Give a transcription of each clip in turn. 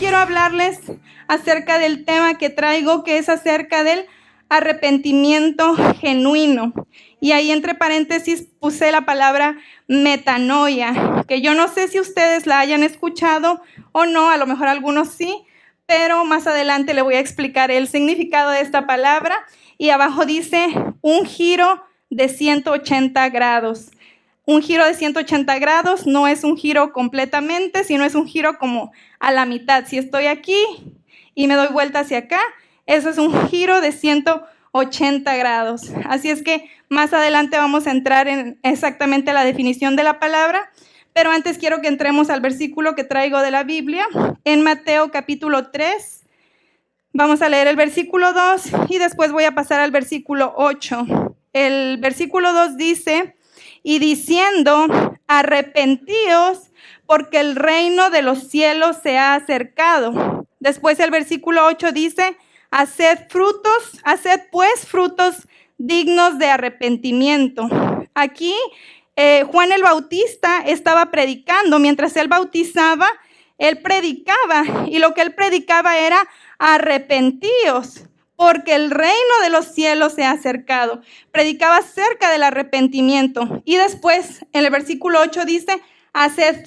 quiero hablarles acerca del tema que traigo, que es acerca del arrepentimiento genuino. Y ahí entre paréntesis puse la palabra metanoia, que yo no sé si ustedes la hayan escuchado o no, a lo mejor algunos sí, pero más adelante le voy a explicar el significado de esta palabra. Y abajo dice un giro de 180 grados. Un giro de 180 grados no es un giro completamente, sino es un giro como a la mitad. Si estoy aquí y me doy vuelta hacia acá, eso es un giro de 180 grados. Así es que más adelante vamos a entrar en exactamente la definición de la palabra, pero antes quiero que entremos al versículo que traigo de la Biblia, en Mateo capítulo 3. Vamos a leer el versículo 2 y después voy a pasar al versículo 8. El versículo 2 dice: y diciendo, arrepentíos, porque el reino de los cielos se ha acercado. Después el versículo 8 dice, haced pues frutos dignos de arrepentimiento. Aquí Juan el Bautista estaba predicando. Mientras él bautizaba, él predicaba, y lo que él predicaba era arrepentíos, porque el reino de los cielos se ha acercado. Predicaba acerca del arrepentimiento. Y después, en el versículo 8 dice, haced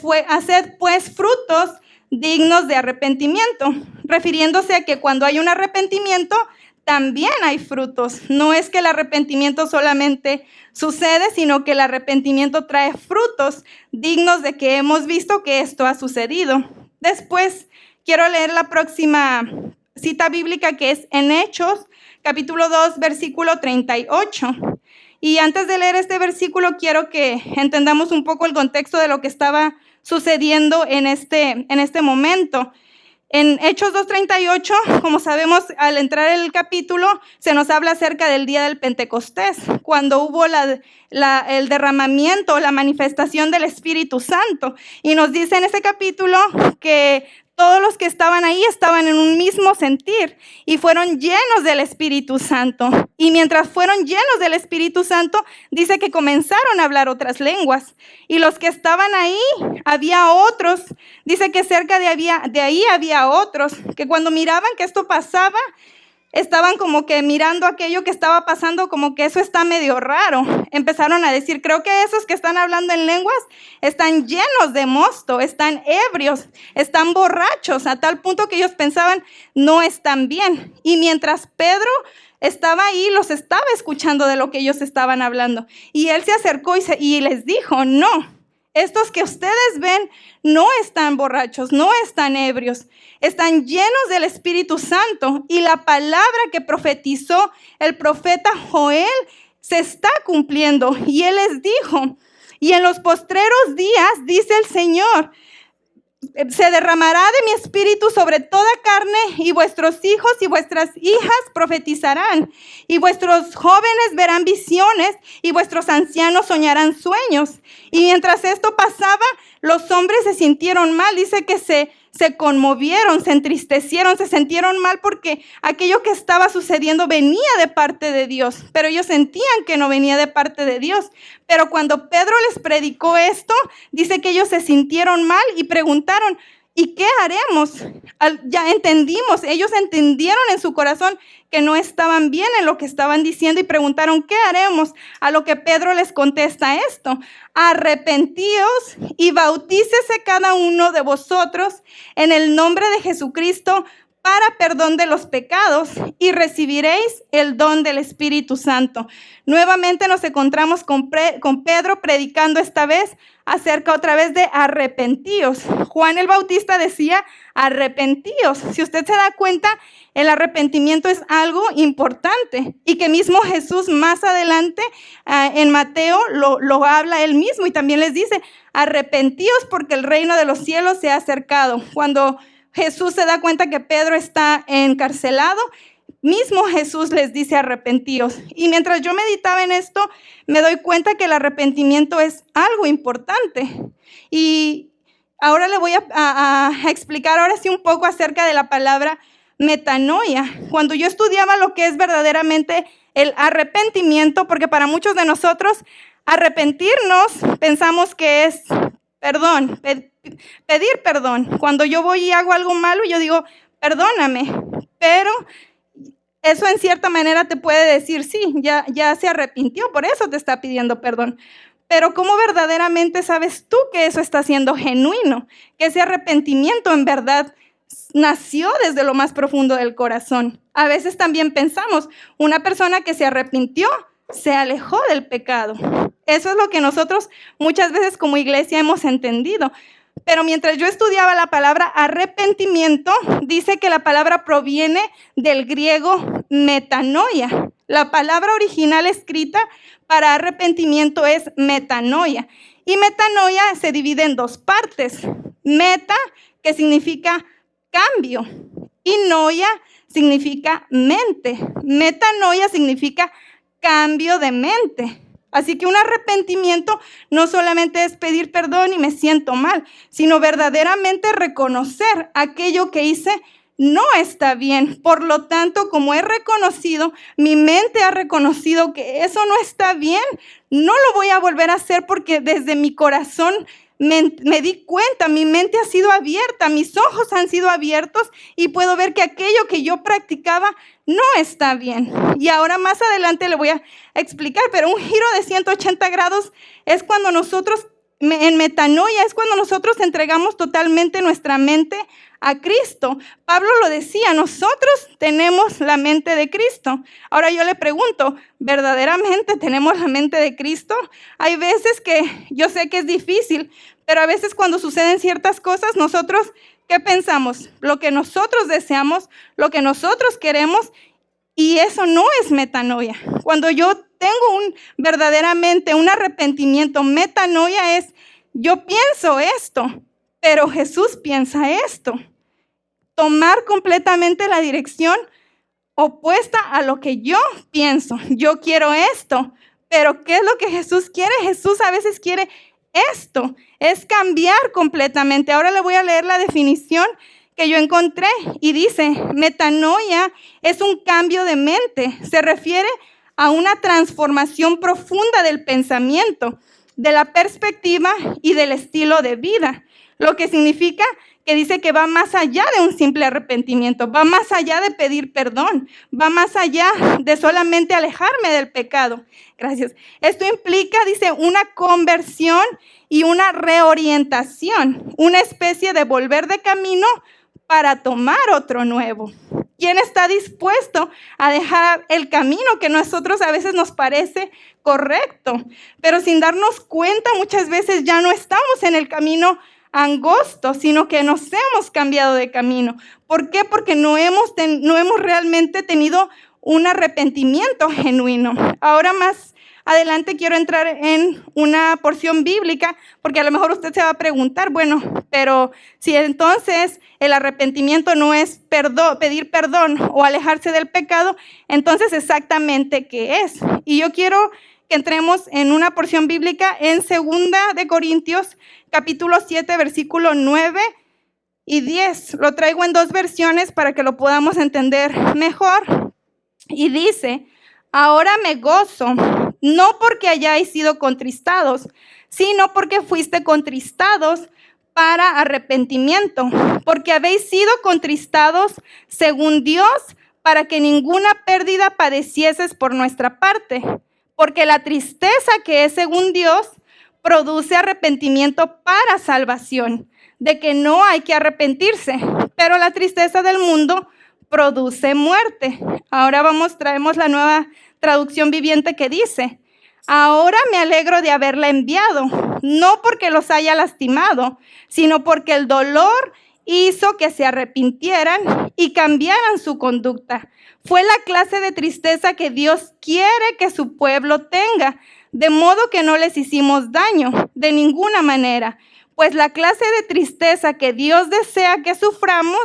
pues frutos dignos de arrepentimiento, refiriéndose a que cuando hay un arrepentimiento, también hay frutos. No es que el arrepentimiento solamente sucede, sino que el arrepentimiento trae frutos dignos de que hemos visto que esto ha sucedido. Después, quiero leer la próxima cita bíblica, que es en Hechos, capítulo 2, versículo 38. Y antes de leer este versículo, quiero que entendamos un poco el contexto de lo que estaba sucediendo en este momento. En Hechos 2:38, como sabemos, al entrar en el capítulo, se nos habla acerca del día del Pentecostés, cuando hubo el derramamiento, la manifestación del Espíritu Santo. Y nos dice en ese capítulo que todos los que estaban ahí estaban en un mismo sentir y fueron llenos del Espíritu Santo. Y mientras fueron llenos del Espíritu Santo, dice que comenzaron a hablar otras lenguas. Y los que estaban ahí, había otros, dice que cerca de ahí había otros, que cuando miraban que esto pasaba, estaban como que mirando aquello que estaba pasando, como que eso está medio raro. Empezaron a decir, creo que esos que están hablando en lenguas están llenos de mosto, están ebrios, están borrachos, a tal punto que ellos pensaban, no están bien. Y mientras Pedro estaba ahí, los estaba escuchando de lo que ellos estaban hablando. Y él se acercó y les dijo, no, estos que ustedes ven no están borrachos, no están ebrios, están llenos del Espíritu Santo. Y la palabra que profetizó el profeta Joel se está cumpliendo. Y él les dijo, y en los postreros días, dice el Señor, se derramará de mi espíritu sobre toda carne, y vuestros hijos y vuestras hijas profetizarán, y vuestros jóvenes verán visiones, y vuestros ancianos soñarán sueños. Y mientras esto pasaba, los hombres se sintieron mal. Dice que se conmovieron, se entristecieron, se sintieron mal porque aquello que estaba sucediendo venía de parte de Dios, pero ellos sentían que no venía de parte de Dios. Pero cuando Pedro les predicó esto, dice que ellos se sintieron mal y preguntaron, ¿y qué haremos? Ya entendimos, ellos entendieron en su corazón que no estaban bien en lo que estaban diciendo y preguntaron, ¿qué haremos? A lo que Pedro les contesta esto: arrepentíos y bautícese cada uno de vosotros en el nombre de Jesucristo para perdón de los pecados, y recibiréis el don del Espíritu Santo. Nuevamente nos encontramos con Pedro predicando esta vez acerca otra vez de arrepentíos. Juan el Bautista decía arrepentíos. Si usted se da cuenta, el arrepentimiento es algo importante y que mismo Jesús más adelante en Mateo lo habla él mismo y también les dice arrepentíos porque el reino de los cielos se ha acercado. Cuando Jesús se da cuenta que Pedro está encarcelado, mismo Jesús les dice arrepentíos. Y mientras yo meditaba en esto, me doy cuenta que el arrepentimiento es algo importante. Y ahora le voy a explicar ahora sí un poco acerca de la palabra metanoia. Cuando yo estudiaba lo que es verdaderamente el arrepentimiento, porque para muchos de nosotros arrepentirnos pensamos que es perdón, pedir perdón. Cuando yo voy y hago algo malo, yo digo, perdóname, pero eso en cierta manera te puede decir, sí, ya se arrepintió, por eso te está pidiendo perdón. Pero ¿cómo verdaderamente sabes tú que eso está siendo genuino? Que ese arrepentimiento en verdad nació desde lo más profundo del corazón. A veces también pensamos, una persona que se arrepintió, se alejó del pecado. Eso es lo que nosotros muchas veces como iglesia hemos entendido. Pero mientras yo estudiaba la palabra arrepentimiento, dice que la palabra proviene del griego metanoia. La palabra original escrita para arrepentimiento es metanoia. Y metanoia se divide en dos partes. Meta, que significa cambio, y noia significa mente. Metanoia significa cambio de mente. Así que un arrepentimiento no solamente es pedir perdón y me siento mal, sino verdaderamente reconocer aquello que hice no está bien. Por lo tanto, como he reconocido, mi mente ha reconocido que eso no está bien, no lo voy a volver a hacer porque desde mi corazón me di cuenta, mi mente ha sido abierta, mis ojos han sido abiertos y puedo ver que aquello que yo practicaba no está bien. Y ahora más adelante le voy a explicar, pero un giro de 180 grados es cuando nosotros, en metanoia, es cuando nosotros entregamos totalmente nuestra mente a Cristo. Pablo lo decía, nosotros tenemos la mente de Cristo. Ahora yo le pregunto, ¿verdaderamente tenemos la mente de Cristo? Hay veces que yo sé que es difícil, pero a veces cuando suceden ciertas cosas, nosotros, ¿qué pensamos? Lo que nosotros deseamos, lo que nosotros queremos, y eso no es metanoia. Cuando yo tengo verdaderamente un arrepentimiento, metanoia es, yo pienso esto, pero Jesús piensa esto. Tomar completamente la dirección opuesta a lo que yo pienso. Yo quiero esto, pero ¿qué es lo que Jesús quiere? Jesús a veces quiere esto, es cambiar completamente. Ahora le voy a leer la definición que yo encontré y dice, metanoia es un cambio de mente. Se refiere a una transformación profunda del pensamiento, de la perspectiva y del estilo de vida. Lo que significa que dice que va más allá de un simple arrepentimiento, va más allá de pedir perdón, va más allá de solamente alejarme del pecado. Gracias. Esto implica, dice, una conversión y una reorientación, una especie de volver de camino para tomar otro nuevo. ¿Quién está dispuesto a dejar el camino que a nosotros a veces nos parece correcto? Pero sin darnos cuenta, muchas veces ya no estamos en el camino angosto, sino que nos hemos cambiado de camino. ¿Por qué? Porque no hemos realmente tenido un arrepentimiento genuino. Ahora más adelante quiero entrar en una porción bíblica, porque a lo mejor usted se va a preguntar, bueno, pero si entonces el arrepentimiento no es pedir perdón o alejarse del pecado, entonces exactamente ¿qué es? Y yo quiero que entremos en una porción bíblica en 2 de Corintios, capítulo 7, versículo 9 y 10. Lo traigo en dos versiones para que lo podamos entender mejor. Y dice, ahora me gozo, no porque hayáis sido contristados, sino porque fuiste contristados para arrepentimiento, porque habéis sido contristados según Dios, para que ninguna pérdida padecieses por nuestra parte. Porque la tristeza que es según Dios produce arrepentimiento para salvación, de que no hay que arrepentirse, pero la tristeza del mundo produce muerte. Ahora traemos la nueva traducción viviente que dice, ahora me alegro de haberla enviado, no porque los haya lastimado, sino porque el dolor hizo que se arrepintieran y cambiaran su conducta. Fue la clase de tristeza que Dios quiere que su pueblo tenga, de modo que no les hicimos daño de ninguna manera, pues la clase de tristeza que Dios desea que suframos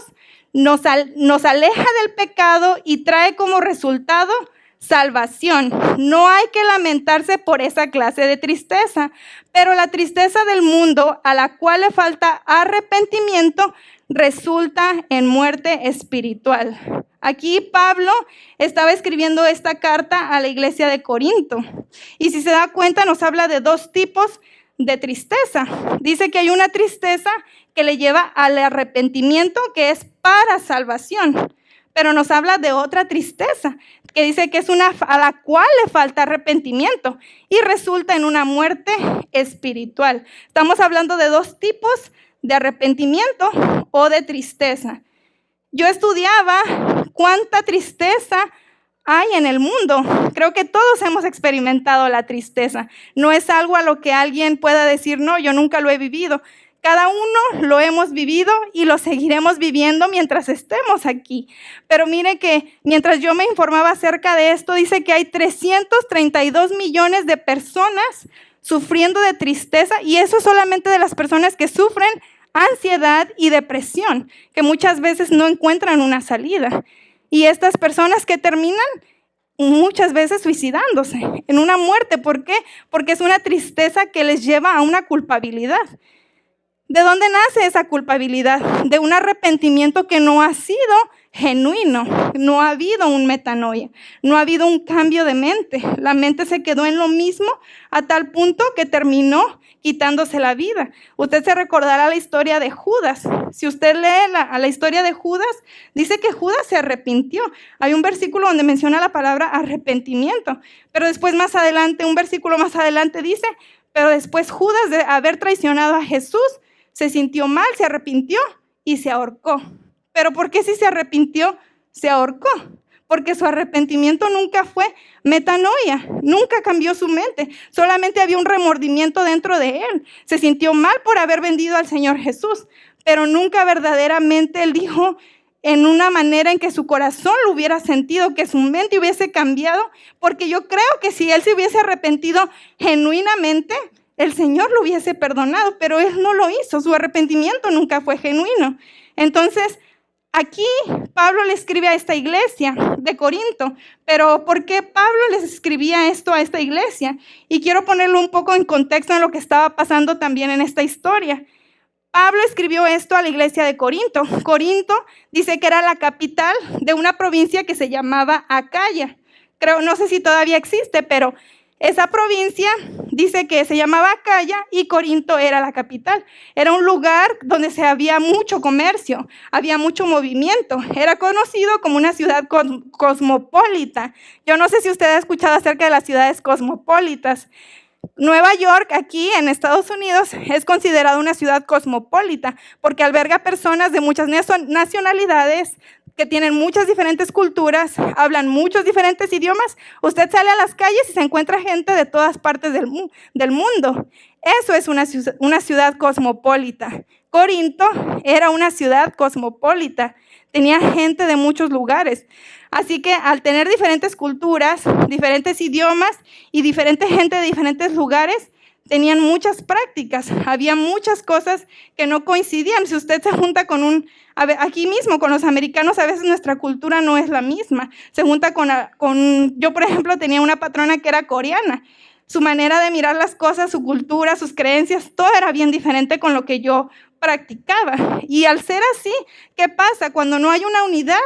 nos aleja del pecado y trae como resultado salvación. No hay que lamentarse por esa clase de tristeza, pero la tristeza del mundo, a la cual le falta arrepentimiento, resulta en muerte espiritual. Aquí Pablo estaba escribiendo esta carta a la iglesia de Corinto. Y si se da cuenta, nos habla de dos tipos de tristeza. Dice que hay una tristeza que le lleva al arrepentimiento, que es para salvación. Pero nos habla de otra tristeza, que dice que es una a la cual le falta arrepentimiento y resulta en una muerte espiritual. Estamos hablando de dos tipos de arrepentimiento o de tristeza. Yo estudiaba cuánta tristeza hay en el mundo. Creo que todos hemos experimentado la tristeza. No es algo a lo que alguien pueda decir, no, yo nunca lo he vivido. Cada uno lo hemos vivido y lo seguiremos viviendo mientras estemos aquí. Pero mire que mientras yo me informaba acerca de esto, dice que hay 332 millones de personas sufriendo de tristeza, y eso solamente de las personas que sufren ansiedad y depresión, que muchas veces no encuentran una salida. Y estas personas que terminan muchas veces suicidándose en una muerte. ¿Por qué? Porque es una tristeza que les lleva a una culpabilidad. ¿De dónde nace esa culpabilidad? De un arrepentimiento que no ha sido genuino, no ha habido un metanoia, no ha habido un cambio de mente. La mente se quedó en lo mismo a tal punto que terminó quitándose la vida. Usted se recordará la historia de Judas. Si usted lee la historia de Judas, dice que Judas se arrepintió. Hay un versículo donde menciona la palabra arrepentimiento, pero después más adelante, un versículo más adelante dice, pero después Judas, de haber traicionado a Jesús, se sintió mal, se arrepintió y se ahorcó. ¿Pero por qué si se arrepintió, se ahorcó? Porque su arrepentimiento nunca fue metanoia, nunca cambió su mente, solamente había un remordimiento dentro de él. Se sintió mal por haber vendido al Señor Jesús, pero nunca verdaderamente él dijo en una manera en que su corazón lo hubiera sentido, que su mente hubiese cambiado, porque yo creo que si él se hubiese arrepentido genuinamente, el Señor lo hubiese perdonado, pero él no lo hizo, su arrepentimiento nunca fue genuino. Entonces, aquí Pablo le escribe a esta iglesia de Corinto, pero ¿por qué Pablo les escribía esto a esta iglesia? Y quiero ponerlo un poco en contexto en lo que estaba pasando también en esta historia. Pablo escribió esto a la iglesia de Corinto. Corinto dice que era la capital de una provincia que se llamaba Acaya. No sé si todavía existe, pero esa provincia dice que se llamaba Acaya y Corinto era la capital. Era un lugar donde había mucho comercio, había mucho movimiento. Era conocido como una ciudad cosmopolita. Yo no sé si usted ha escuchado acerca de las ciudades cosmopolitas. Nueva York, aquí en Estados Unidos, es considerada una ciudad cosmopolita porque alberga personas de muchas nacionalidades, que tienen muchas diferentes culturas, hablan muchos diferentes idiomas. Usted sale a las calles y se encuentra gente de todas partes del mundo. Eso es una ciudad cosmopolita. Corinto era una ciudad cosmopolita. Tenía gente de muchos lugares. Así que al tener diferentes culturas, diferentes idiomas y diferente gente de diferentes lugares, tenían muchas prácticas, había muchas cosas que no coincidían. Si usted se junta aquí mismo con los americanos, a veces nuestra cultura no es la misma. Se junta yo por ejemplo tenía una patrona que era coreana. Su manera de mirar las cosas, su cultura, sus creencias, todo era bien diferente con lo que yo practicaba. Y al ser así, ¿qué pasa? Cuando no hay una unidad,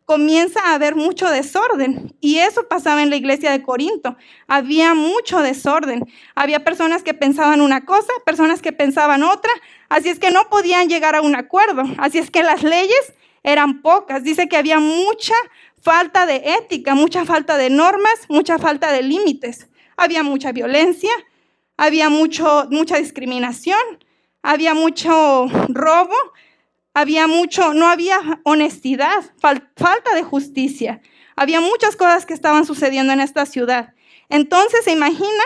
comienza a haber mucho desorden. Y eso pasaba en la iglesia de Corinto. Había mucho desorden. Había personas que pensaban una cosa, personas que pensaban otra. Así es que no podían llegar a un acuerdo. Así es que las leyes eran pocas. Dice que había mucha falta de ética, mucha falta de normas, mucha falta de límites. Había mucha violencia, había mucha discriminación, había mucho robo. No había honestidad, falta de justicia. Había muchas cosas que estaban sucediendo en esta ciudad. Entonces, se imagina,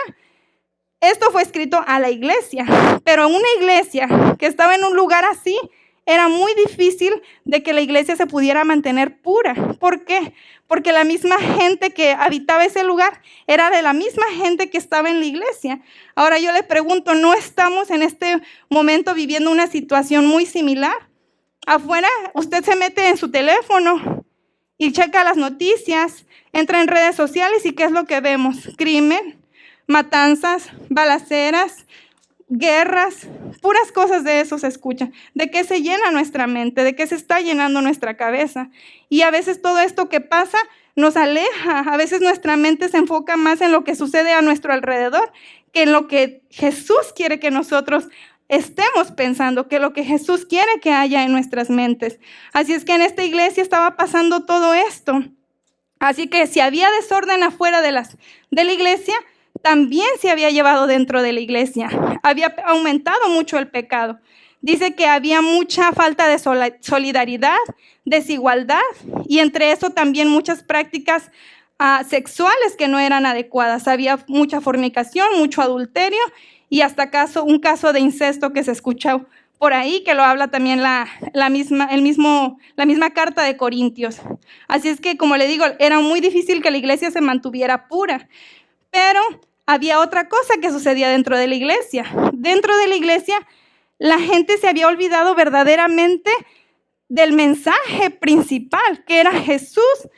esto fue escrito a la iglesia, pero una iglesia que estaba en un lugar así, era muy difícil de que la iglesia se pudiera mantener pura. ¿Por qué? Porque la misma gente que habitaba ese lugar era de la misma gente que estaba en la iglesia. Ahora yo le pregunto, ¿no estamos en este momento viviendo una situación muy similar? Afuera, usted se mete en su teléfono y checa las noticias, entra en redes sociales y ¿qué es lo que vemos? Crimen, matanzas, balaceras, guerras, puras cosas de eso se escuchan. ¿De qué se llena nuestra mente? ¿De qué se está llenando nuestra cabeza? Y a veces todo esto que pasa nos aleja. A veces nuestra mente se enfoca más en lo que sucede a nuestro alrededor que en lo que Jesús quiere que nosotros estemos pensando, que lo que Jesús quiere que haya en nuestras mentes. Así es que en esta iglesia estaba pasando todo esto. Así que si había desorden afuera de la iglesia, también se había llevado dentro de la iglesia. Había aumentado mucho el pecado. Dice que había mucha falta de solidaridad, desigualdad, y entre eso también muchas prácticas sexuales que no eran adecuadas. Había mucha fornicación, mucho adulterio y hasta un caso de incesto que se escuchó por ahí, que lo habla también la misma carta de Corintios. Así es que, como le digo, era muy difícil que la iglesia se mantuviera pura. Pero había otra cosa que sucedía dentro de la iglesia. Dentro de la iglesia, la gente se había olvidado verdaderamente del mensaje principal, que era Jesús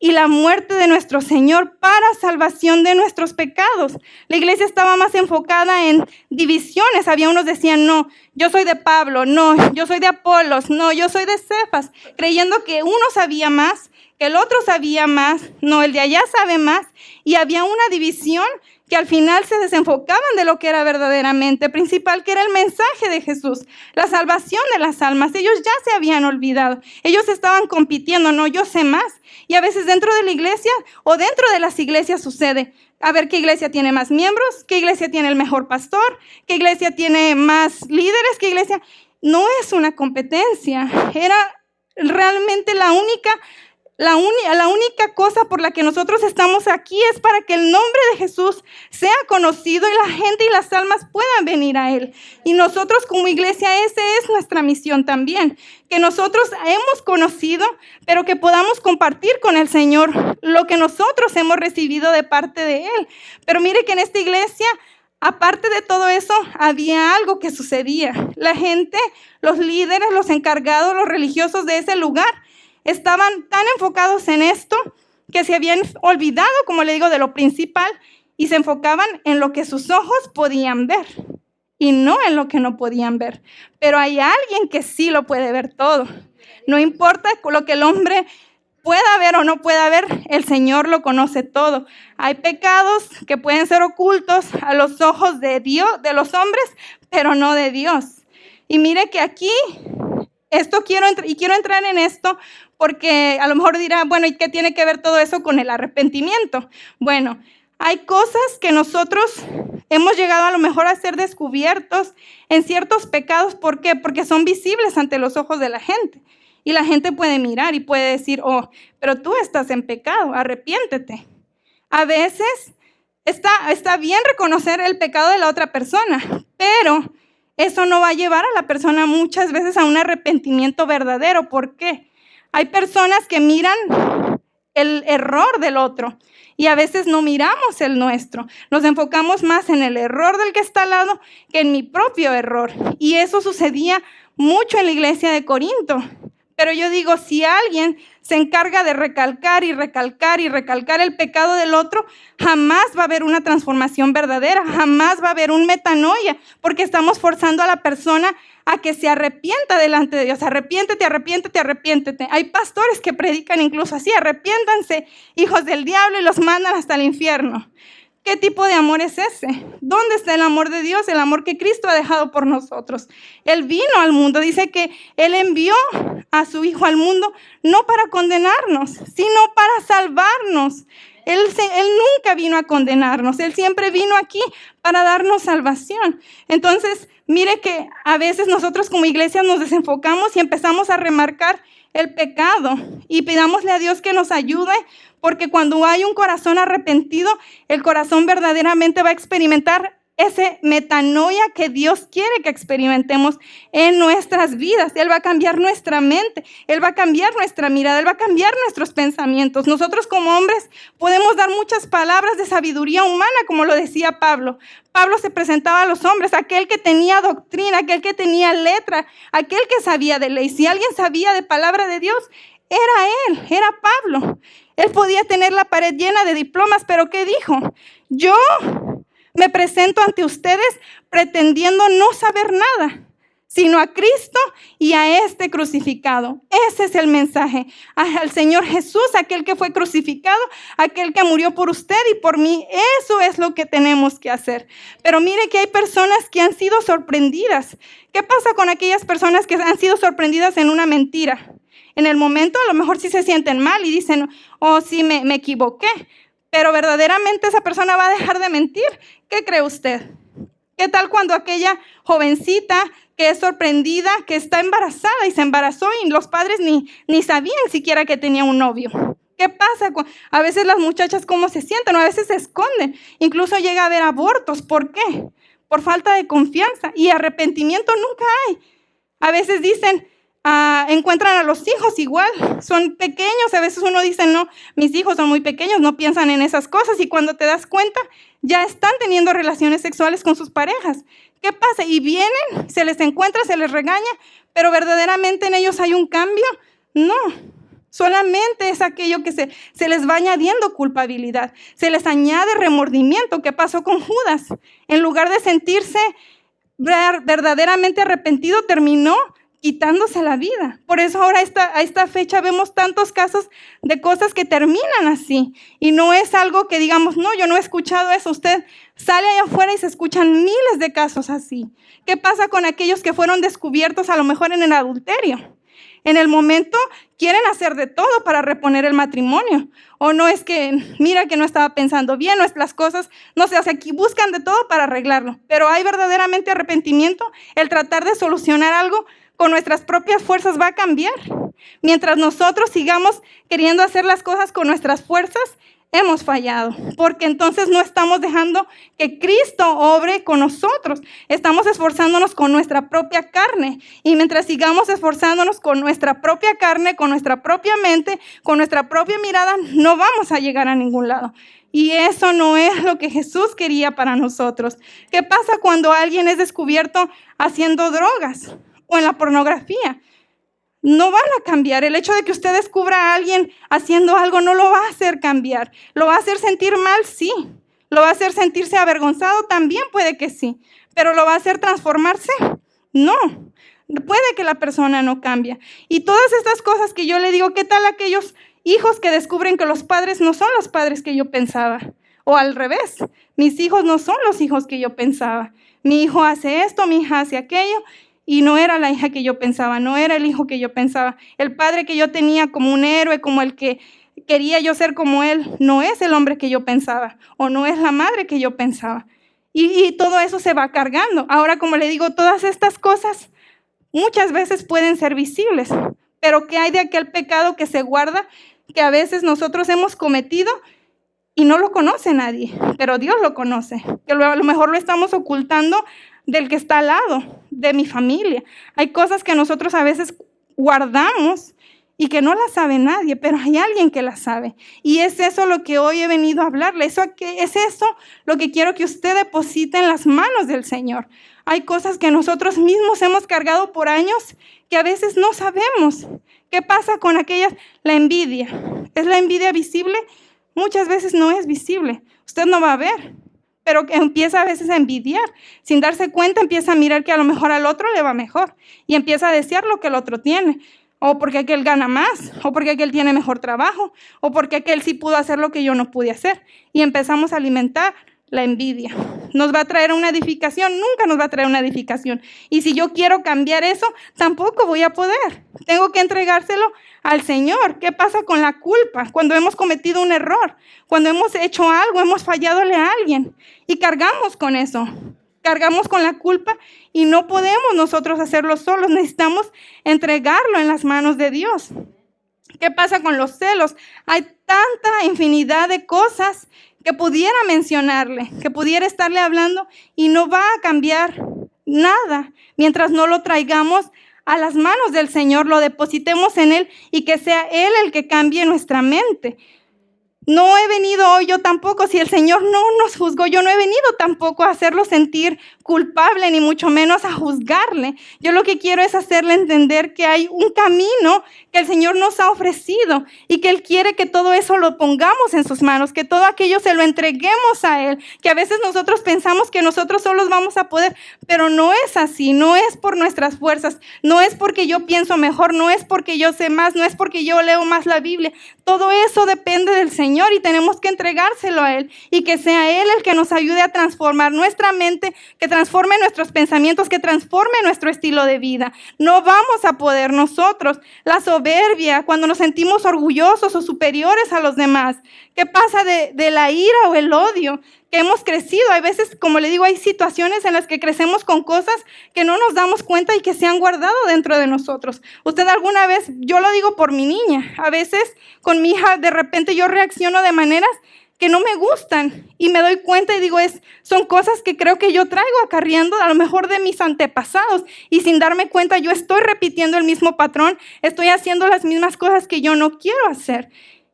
y la muerte de nuestro Señor para salvación de nuestros pecados. La iglesia estaba más enfocada en divisiones. Había unos que decían, no, yo soy de Pablo, no, yo soy de Apolos, no, yo soy de Cefas, creyendo que uno sabía más, que el otro sabía más, no, el de allá sabe más, y había una división que al final se desenfocaban de lo que era verdaderamente principal, que era el mensaje de Jesús, la salvación de las almas. Ellos ya se habían olvidado, ellos estaban compitiendo, no, yo sé más. Y a veces dentro de la iglesia o dentro de las iglesias sucede, a ver qué iglesia tiene más miembros, qué iglesia tiene el mejor pastor, qué iglesia tiene más líderes, qué iglesia. No es una competencia, era realmente la única cosa por la que nosotros estamos aquí es para que el nombre de Jesús sea conocido y la gente y las almas puedan venir a Él. Y nosotros como iglesia, esa es nuestra misión también, que nosotros hemos conocido, pero que podamos compartir con el Señor lo que nosotros hemos recibido de parte de Él. Pero mire que en esta iglesia, aparte de todo eso, había algo que sucedía. La gente, los líderes, los encargados, los religiosos de ese lugar, estaban tan enfocados en esto que se habían olvidado, como le digo, de lo principal y se enfocaban en lo que sus ojos podían ver y no en lo que no podían ver. Pero hay alguien que sí lo puede ver todo. No importa lo que el hombre pueda ver o no pueda ver, el Señor lo conoce todo. Hay pecados que pueden ser ocultos a los ojos de Dios, de los hombres, pero no de Dios. Y mire que aquí, quiero entrar en esto porque a lo mejor dirá, bueno, ¿y qué tiene que ver todo eso con el arrepentimiento? Bueno, hay cosas que nosotros hemos llegado a lo mejor a ser descubiertos en ciertos pecados. ¿Por qué? Porque son visibles ante los ojos de la gente. Y la gente puede mirar y puede decir, oh, pero tú estás en pecado, arrepiéntete. A veces está bien reconocer el pecado de la otra persona, pero eso no va a llevar a la persona muchas veces a un arrepentimiento verdadero. ¿Por qué? Hay personas que miran el error del otro y a veces no miramos el nuestro. Nos enfocamos más en el error del que está al lado que en mi propio error. Y eso sucedía mucho en la iglesia de Corinto. Pero yo digo, si alguien se encarga de recalcar y recalcar y recalcar el pecado del otro, jamás va a haber una transformación verdadera, jamás va a haber un metanoia, porque estamos forzando a la persona a que se arrepienta delante de Dios. Arrepiéntete, arrepiéntete, arrepiéntete. Hay pastores que predican incluso así, arrepiéntanse, hijos del diablo, y los mandan hasta el infierno. ¿Qué tipo de amor es ese? ¿Dónde está el amor de Dios? El amor que Cristo ha dejado por nosotros. Él vino al mundo, dice que Él envió a su Hijo al mundo, no para condenarnos, sino para salvarnos. Él nunca vino a condenarnos, Él siempre vino aquí para darnos salvación. Entonces, mire que a veces nosotros como iglesia nos desenfocamos y empezamos a remarcar el pecado y pidámosle a Dios que nos ayude, porque cuando hay un corazón arrepentido, el corazón verdaderamente va a experimentar ese metanoia que Dios quiere que experimentemos en nuestras vidas. Él va a cambiar nuestra mente, Él va a cambiar nuestra mirada, Él va a cambiar nuestros pensamientos. Nosotros como hombres podemos dar muchas palabras de sabiduría humana, como lo decía Pablo. Pablo se presentaba a los hombres, aquel que tenía doctrina, aquel que tenía letra, aquel que sabía de ley. Si alguien sabía de palabra de Dios, era él, era Pablo. Él podía tener la pared llena de diplomas, pero ¿qué dijo? Yo me presento ante ustedes pretendiendo no saber nada, sino a Cristo y a este crucificado. Ese es el mensaje. Al Señor Jesús, aquel que fue crucificado, aquel que murió por usted y por mí. Eso es lo que tenemos que hacer. Pero mire que hay personas que han sido sorprendidas. ¿Qué pasa con aquellas personas que han sido sorprendidas en una mentira? En el momento a lo mejor sí se sienten mal y dicen, oh sí, me equivoqué. Pero verdaderamente esa persona va a dejar de mentir. ¿Qué cree usted? ¿Qué tal cuando aquella jovencita que es sorprendida, que está embarazada y se embarazó y los padres ni sabían siquiera que tenía un novio? ¿Qué pasa? A veces las muchachas cómo se sienten, o a veces se esconden. Incluso llega a haber abortos. ¿Por qué? Por falta de confianza. Y arrepentimiento nunca hay. A veces dicen, encuentran a los hijos igual, son pequeños. A veces uno dice, no, mis hijos son muy pequeños, no piensan en esas cosas. Y cuando te das cuenta, ya están teniendo relaciones sexuales con sus parejas. ¿Qué pasa? Y vienen, se les encuentra, se les regaña, pero verdaderamente en ellos hay un cambio. No, solamente es aquello que se les va añadiendo culpabilidad, se les añade remordimiento. ¿Qué pasó con Judas? En lugar de sentirse verdaderamente arrepentido, terminó quitándose la vida. Por eso ahora a esta fecha vemos tantos casos de cosas que terminan así. Y no es algo que digamos, no, yo no he escuchado eso. Usted sale allá afuera y se escuchan miles de casos así. ¿Qué pasa con aquellos que fueron descubiertos a lo mejor en el adulterio? En el momento quieren hacer de todo para reponer el matrimonio. O no es que, mira que no estaba pensando bien, no es las cosas, no sé, o sea, aquí buscan de todo para arreglarlo. Pero hay verdaderamente arrepentimiento, el tratar de solucionar algo con nuestras propias fuerzas va a cambiar. Mientras nosotros sigamos queriendo hacer las cosas con nuestras fuerzas, hemos fallado, porque entonces no estamos dejando que Cristo obre con nosotros. Estamos esforzándonos con nuestra propia carne, y mientras sigamos esforzándonos con nuestra propia carne, con nuestra propia mente, con nuestra propia mirada, no vamos a llegar a ningún lado. Y eso no es lo que Jesús quería para nosotros. ¿Qué pasa cuando alguien es descubierto haciendo drogas o en la pornografía? No van a cambiar. El hecho de que usted descubra a alguien haciendo algo no lo va a hacer cambiar. ¿Lo va a hacer sentir mal? Sí. ¿Lo va a hacer sentirse avergonzado? También puede que sí. ¿Pero lo va a hacer transformarse? No. Puede que la persona no cambie. Y todas estas cosas que yo le digo, ¿qué tal aquellos hijos que descubren que los padres no son los padres que yo pensaba? O al revés, mis hijos no son los hijos que yo pensaba. Mi hijo hace esto, mi hija hace aquello. Y no era la hija que yo pensaba, no era el hijo que yo pensaba. El padre que yo tenía como un héroe, como el que quería yo ser como él, no es el hombre que yo pensaba, o no es la madre que yo pensaba. Y todo eso se va cargando. Ahora, como le digo, todas estas cosas muchas veces pueden ser visibles, pero ¿qué hay de aquel pecado que se guarda, que a veces nosotros hemos cometido y no lo conoce nadie, pero Dios lo conoce? Que a lo mejor lo estamos ocultando del que está al lado, de mi familia. Hay cosas que nosotros a veces guardamos y que no las sabe nadie, pero hay alguien que las sabe. Y es eso lo que hoy he venido a hablarle. Es eso lo que quiero que usted deposite en las manos del Señor. Hay cosas que nosotros mismos hemos cargado por años que a veces no sabemos. ¿Qué pasa con aquellas? La envidia. ¿Es la envidia visible? Muchas veces no es visible. Usted no va a ver, pero que empieza a veces a envidiar. Sin darse cuenta, empieza a mirar que a lo mejor al otro le va mejor y empieza a desear lo que el otro tiene. O porque aquel gana más, o porque aquel tiene mejor trabajo, o porque aquel sí pudo hacer lo que yo no pude hacer. Y empezamos a alimentar la envidia. ¿Nos va a traer una edificación? Nunca nos va a traer una edificación. Y si yo quiero cambiar eso, tampoco voy a poder. Tengo que entregárselo al Señor. ¿Qué pasa con la culpa? Cuando hemos cometido un error, cuando hemos hecho algo, hemos fallado a alguien y cargamos con eso. Cargamos con la culpa y no podemos nosotros hacerlo solos. Necesitamos entregarlo en las manos de Dios. ¿Qué pasa con los celos? Hay tanta infinidad de cosas que pudiera mencionarle, que pudiera estarle hablando y no va a cambiar nada mientras no lo traigamos a las manos del Señor, lo depositemos en Él y que sea Él el que cambie nuestra mente. No he venido hoy yo tampoco, si el Señor no nos juzgó, yo no he venido tampoco a hacerlo sentir culpable, ni mucho menos a juzgarle. Yo lo que quiero es hacerle entender que hay un camino que el Señor nos ha ofrecido y que Él quiere que todo eso lo pongamos en sus manos, que todo aquello se lo entreguemos a Él, que a veces nosotros pensamos que nosotros solos vamos a poder, pero no es así, no es por nuestras fuerzas, no es porque yo pienso mejor, no es porque yo sé más, no es porque yo leo más la Biblia. Todo eso depende del Señor y tenemos que entregárselo a Él y que sea Él el que nos ayude a transformar nuestra mente, que transforme nuestros pensamientos, que transforme nuestro estilo de vida. No vamos a poder nosotros. La soberbia, cuando nos sentimos orgullosos o superiores a los demás. ¿Qué pasa de la ira o el odio que hemos crecido? Hay veces, como le digo, hay situaciones en las que crecemos con cosas que no nos damos cuenta y que se han guardado dentro de nosotros. Usted alguna vez, yo lo digo por mi niña, a veces con mi hija de repente yo reacciono de maneras que no me gustan y me doy cuenta y digo, son cosas que creo que yo traigo acarreando a lo mejor de mis antepasados y sin darme cuenta yo estoy repitiendo el mismo patrón, estoy haciendo las mismas cosas que yo no quiero hacer.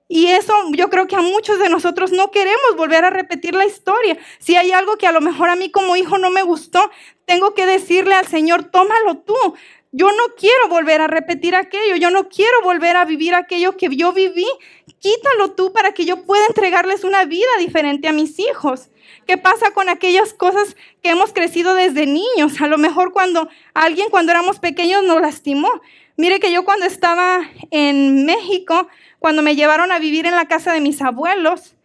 Y eso yo creo que a muchos de nosotros no queremos volver a repetir la historia. Si hay algo que a lo mejor a mí como hijo no me gustó, tengo que decirle al Señor, tómalo tú. Yo no quiero volver a repetir aquello, yo no quiero volver a vivir aquello que yo viví. Quítalo tú para que yo pueda entregarles una vida diferente a mis hijos. ¿Qué pasa con aquellas cosas que hemos crecido desde niños? A lo mejor cuando éramos pequeños nos lastimó. Mire que yo cuando estaba en México, cuando me llevaron a vivir en la casa de mis abuelos,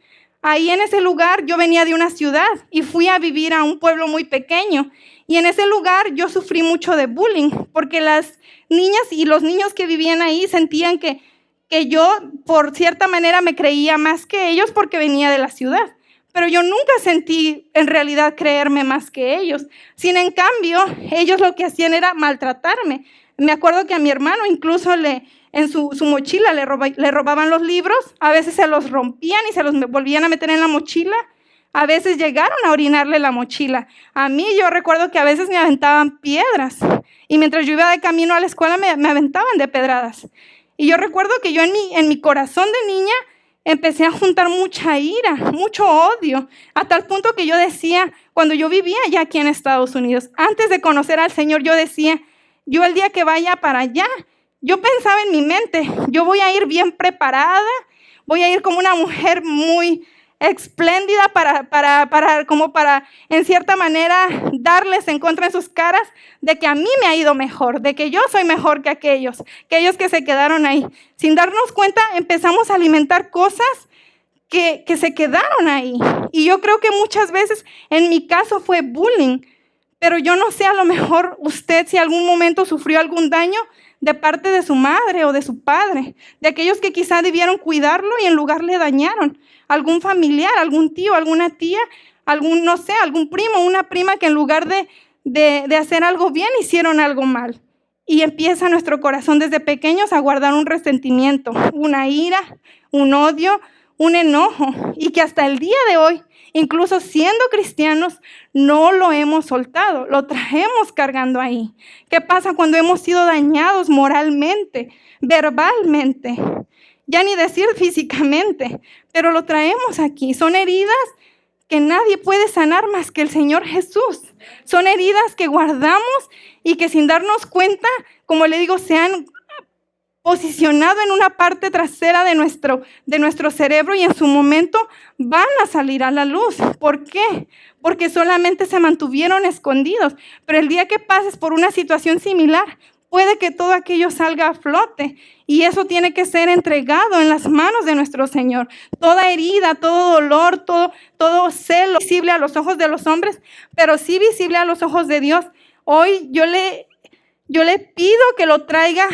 ahí en ese lugar yo venía de una ciudad y fui a vivir a un pueblo muy pequeño. Y en ese lugar yo sufrí mucho de bullying, porque las niñas y los niños que vivían ahí sentían que yo, por cierta manera, me creía más que ellos porque venía de la ciudad. Pero yo nunca sentí en realidad creerme más que ellos. Sin en cambio, ellos lo que hacían era maltratarme. Me acuerdo que a mi hermano incluso en su mochila le robaban los libros, a veces se los rompían y se los volvían a meter en la mochila. A veces llegaron a orinarle la mochila. A mí yo recuerdo que a veces me aventaban piedras y mientras yo iba de camino a la escuela me aventaban de pedradas. Y yo recuerdo que yo en mi corazón de niña empecé a juntar mucha ira, mucho odio, a tal punto que yo decía, cuando yo vivía ya aquí en Estados Unidos, antes de conocer al Señor, yo decía, yo el día que vaya para allá, yo pensaba en mi mente, yo voy a ir bien preparada, voy a ir como una mujer muy espléndida para en cierta manera darles en contra en sus caras de que a mí me ha ido mejor, de que yo soy mejor que aquellos que se quedaron ahí. Sin darnos cuenta empezamos a alimentar cosas que se quedaron ahí. Y yo creo que muchas veces en mi caso fue bullying, pero yo no sé, a lo mejor usted si algún momento sufrió algún daño de parte de su madre o de su padre, de aquellos que quizá debieron cuidarlo y en lugar le dañaron. Algún familiar, algún tío, alguna tía, algún primo, una prima que en lugar de hacer algo bien, hicieron algo mal. Y empieza nuestro corazón desde pequeños a guardar un resentimiento, una ira, un odio, un enojo. Y que hasta el día de hoy, incluso siendo cristianos, no lo hemos soltado, lo traemos cargando ahí. ¿Qué pasa cuando hemos sido dañados moralmente, verbalmente? Ya ni decir físicamente, pero lo traemos aquí. Son heridas que nadie puede sanar más que el Señor Jesús. Son heridas que guardamos y que sin darnos cuenta, como le digo, se han posicionado en una parte trasera de nuestro cerebro y en su momento van a salir a la luz. ¿Por qué? Porque solamente se mantuvieron escondidos. Pero el día que pases por una situación similar, puede que todo aquello salga a flote y eso tiene que ser entregado en las manos de nuestro Señor. Toda herida, todo dolor, todo celo visible a los ojos de los hombres, pero sí visible a los ojos de Dios. Hoy yo le pido que lo traiga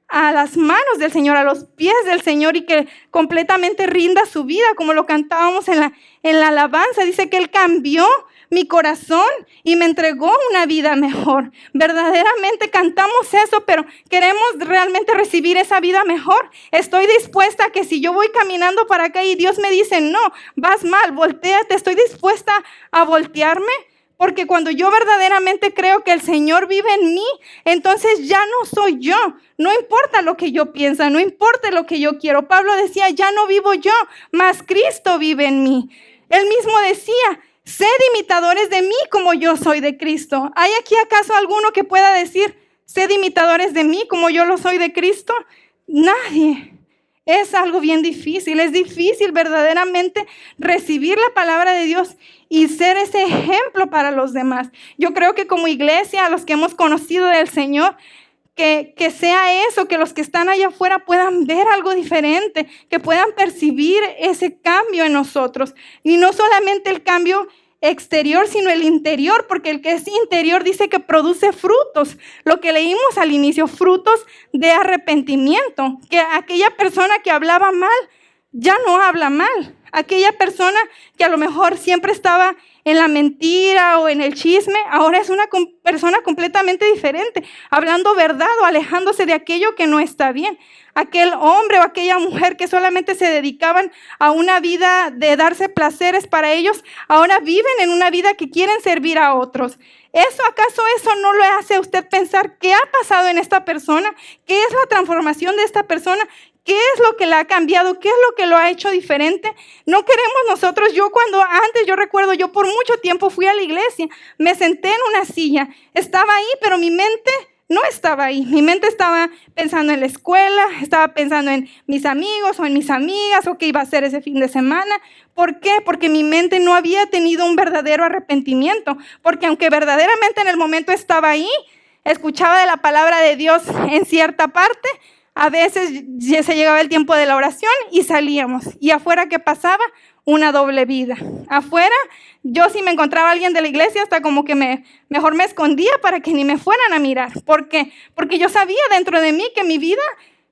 a las manos del Señor, a los pies del Señor y que completamente rinda su vida, como lo cantábamos en la alabanza. Dice que Él cambió mi corazón y me entregó una vida mejor. Verdaderamente cantamos eso, pero queremos realmente recibir esa vida mejor. Estoy dispuesta a que si yo voy caminando para acá y Dios me dice, no, vas mal, voltéate, estoy dispuesta a voltearme Porque cuando yo verdaderamente creo que el Señor vive en mí, entonces ya no soy yo. No importa lo que yo pienso, no importa lo que yo quiero. Pablo decía, ya no vivo yo, mas Cristo vive en mí. Él mismo decía, sed imitadores de mí como yo soy de Cristo. ¿Hay aquí acaso alguno que pueda decir, sed imitadores de mí como yo lo soy de Cristo? Nadie. Es algo bien difícil. Es difícil verdaderamente recibir la palabra de Dios y ser ese ejemplo para los demás. Yo creo que como iglesia, a los que hemos conocido del Señor, que sea eso, que los que están allá afuera puedan ver algo diferente, que puedan percibir ese cambio en nosotros. Y no solamente el cambio exterior, sino el interior, porque el que es interior dice que produce frutos. Lo que leímos al inicio, frutos de arrepentimiento, que aquella persona que hablaba mal, ya no habla mal. Aquella persona que a lo mejor siempre estaba en la mentira o en el chisme, ahora es una persona completamente diferente, hablando verdad o alejándose de aquello que no está bien. Aquel hombre o aquella mujer que solamente se dedicaban a una vida de darse placeres para ellos, ahora viven en una vida que quieren servir a otros. ¿Acaso eso no le hace a usted pensar qué ha pasado en esta persona? ¿Qué es la transformación de esta persona? ¿Qué es lo que la ha cambiado? ¿Qué es lo que lo ha hecho diferente? No queremos nosotros, yo recuerdo, yo por mucho tiempo fui a la iglesia, me senté en una silla, estaba ahí, pero mi mente no estaba ahí. Mi mente estaba pensando en la escuela, estaba pensando en mis amigos o en mis amigas o qué iba a hacer ese fin de semana. ¿Por qué? Porque mi mente no había tenido un verdadero arrepentimiento. Porque aunque verdaderamente en el momento estaba ahí, escuchaba de la palabra de Dios en cierta parte, a veces se llegaba el tiempo de la oración y salíamos. ¿Y afuera qué pasaba? Una doble vida. Afuera, yo si me encontraba a alguien de la iglesia, hasta como que mejor me escondía para que ni me fueran a mirar. ¿Por qué? Porque yo sabía dentro de mí que mi vida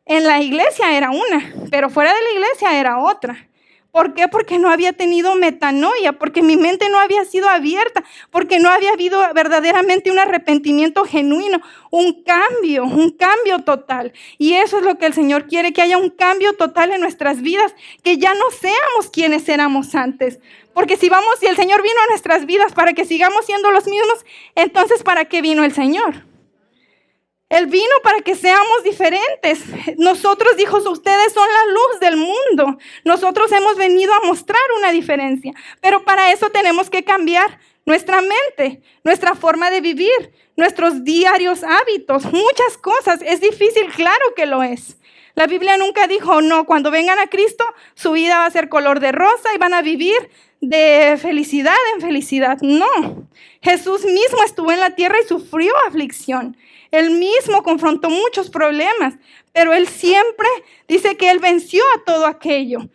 en la iglesia era una, pero fuera de la iglesia era otra. ¿Por qué? Porque no había tenido metanoia, porque mi mente no había sido abierta, porque no había habido verdaderamente un arrepentimiento genuino, un cambio total. Y eso es lo que el Señor quiere, que haya un cambio total en nuestras vidas, que ya no seamos quienes éramos antes. Porque si el Señor vino a nuestras vidas para que sigamos siendo los mismos, entonces ¿para qué vino el Señor? Él vino para que seamos diferentes. Nosotros, dijo, ustedes son la luz del mundo. Nosotros hemos venido a mostrar una diferencia. Pero para eso tenemos que cambiar nuestra mente, nuestra forma de vivir, nuestros diarios hábitos, muchas cosas. Es difícil, claro que lo es. La Biblia nunca dijo, no, cuando vengan a Cristo, su vida va a ser color de rosa y van a vivir de felicidad en felicidad. No, Jesús mismo estuvo en la tierra y sufrió aflicción. Él mismo confrontó muchos problemas, pero Él siempre dice que Él venció a todo aquello.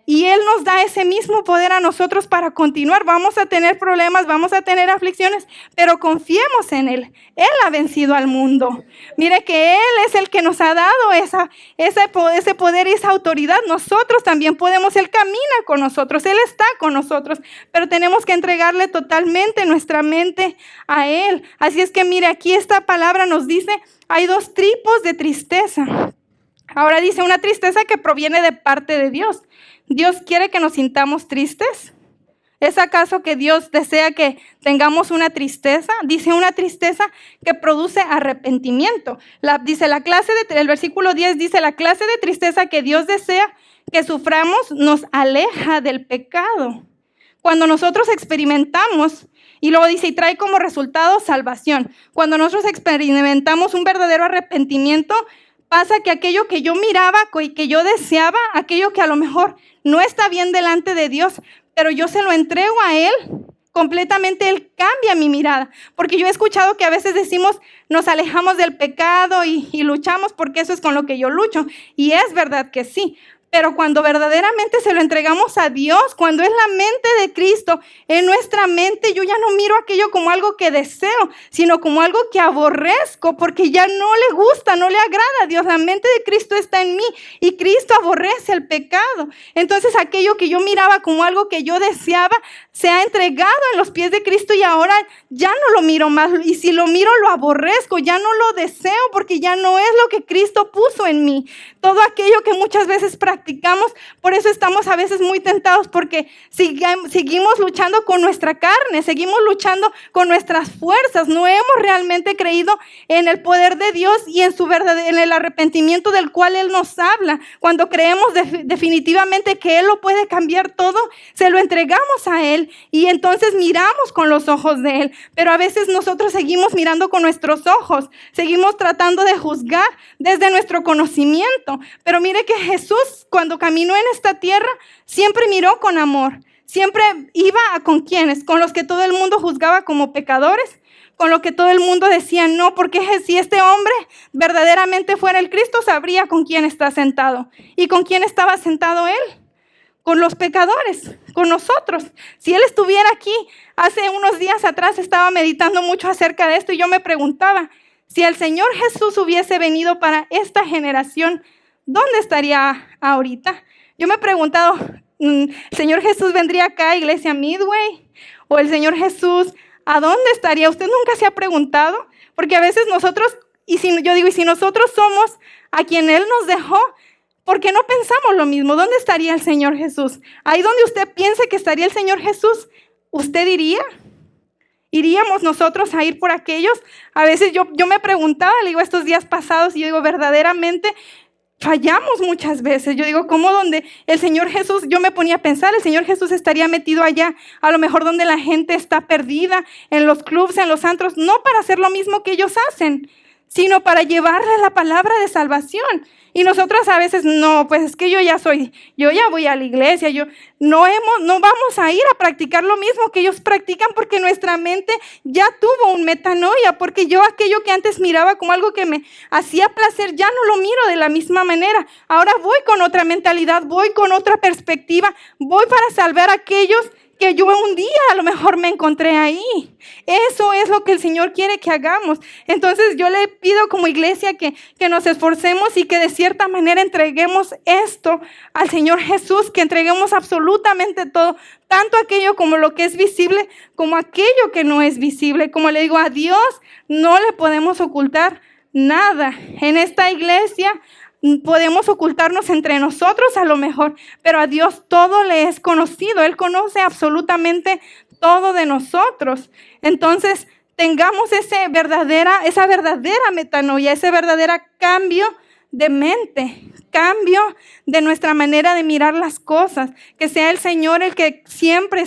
Y Él nos da ese mismo poder a nosotros para continuar. Vamos a tener problemas, vamos a tener aflicciones, pero confiemos en Él. Él ha vencido al mundo. Mire que Él es el que nos ha dado ese poder y esa autoridad. Nosotros también podemos, Él camina con nosotros, Él está con nosotros, pero tenemos que entregarle totalmente nuestra mente a Él. Así es que mire, aquí esta palabra nos dice, hay dos tipos de tristeza. Ahora dice una tristeza que proviene de parte de Dios. ¿Dios quiere que nos sintamos tristes? ¿Es acaso que Dios desea que tengamos una tristeza? Dice una tristeza que produce arrepentimiento. El versículo 10 dice, la clase de tristeza que Dios desea que suframos nos aleja del pecado. Cuando nosotros experimentamos, y luego dice, y trae como resultado salvación. Cuando nosotros experimentamos un verdadero arrepentimiento, pasa que aquello que yo miraba y que yo deseaba, aquello que a lo mejor no está bien delante de Dios, pero yo se lo entrego a Él, completamente Él cambia mi mirada. Porque yo he escuchado que a veces decimos, nos alejamos del pecado y luchamos porque eso es con lo que yo lucho. Y es verdad que sí. Pero cuando verdaderamente se lo entregamos a Dios, cuando es la mente de Cristo en nuestra mente, yo ya no miro aquello como algo que deseo, sino como algo que aborrezco, porque ya no le gusta, no le agrada a Dios. La mente de Cristo está en mí y Cristo aborrece el pecado. Entonces aquello que yo miraba como algo que yo deseaba, se ha entregado en los pies de Cristo y ahora ya no lo miro más. Y si lo miro, lo aborrezco, ya no lo deseo porque ya no es lo que Cristo puso en mí. Todo aquello que muchas veces practico practicamos. Por eso estamos a veces muy tentados, porque seguimos luchando con nuestra carne, seguimos luchando con nuestras fuerzas. No hemos realmente creído en el poder de Dios y en su verdad, en el arrepentimiento del cual Él nos habla. Cuando creemos definitivamente que Él lo puede cambiar todo, se lo entregamos a Él y entonces miramos con los ojos de Él. Pero a veces nosotros seguimos mirando con nuestros ojos, seguimos tratando de juzgar desde nuestro conocimiento. Pero mire que Jesús, cuando caminó en esta tierra, siempre miró con amor. Siempre iba con quienes, con los que todo el mundo juzgaba como pecadores, con lo que todo el mundo decía no, porque si este hombre verdaderamente fuera el Cristo, sabría con quién está sentado. ¿Y con quién estaba sentado Él? Con los pecadores, con nosotros. Si Él estuviera aquí, hace unos días atrás estaba meditando mucho acerca de esto y yo me preguntaba, si el Señor Jesús hubiese venido para esta generación, ¿dónde estaría ahorita? Yo me he preguntado, ¿el Señor Jesús vendría acá a Iglesia Midway? ¿O el Señor Jesús, a dónde estaría? ¿Usted nunca se ha preguntado? Porque a veces nosotros, y si nosotros somos a quien Él nos dejó, ¿por qué no pensamos lo mismo? ¿Dónde estaría el Señor Jesús? Ahí donde usted piense que estaría el Señor Jesús, ¿usted ¿iríamos nosotros a ir por aquellos? A veces yo me preguntaba, le digo, estos días pasados, y yo digo, verdaderamente fallamos muchas veces. Yo digo, ¿cómo donde el Señor Jesús, yo me ponía a pensar, el Señor Jesús estaría metido allá, a lo mejor donde la gente está perdida, en los clubs, en los antros, no para hacer lo mismo que ellos hacen, sino para llevarle la palabra de salvación. Y nosotros a veces, no, pues es que yo ya voy a la iglesia, no vamos a ir a practicar lo mismo que ellos practican porque nuestra mente ya tuvo un metanoia, porque yo aquello que antes miraba como algo que me hacía placer, ya no lo miro de la misma manera. Ahora voy con otra mentalidad, voy con otra perspectiva, voy para salvar a aquellos que yo un día a lo mejor me encontré ahí. Eso es lo que el Señor quiere que hagamos. Entonces yo le pido como iglesia que nos esforcemos y que de cierta manera entreguemos esto al Señor Jesús, que entreguemos absolutamente todo, tanto aquello como lo que es visible, como aquello que no es visible. Como le digo, a Dios no le podemos ocultar nada. En esta iglesia podemos ocultarnos entre nosotros a lo mejor, pero a Dios todo le es conocido. Él conoce absolutamente todo de nosotros. Entonces, tengamos esa verdadera metanoia, ese verdadero cambio de mente, cambio de nuestra manera de mirar las cosas. Que sea el Señor el que siempre,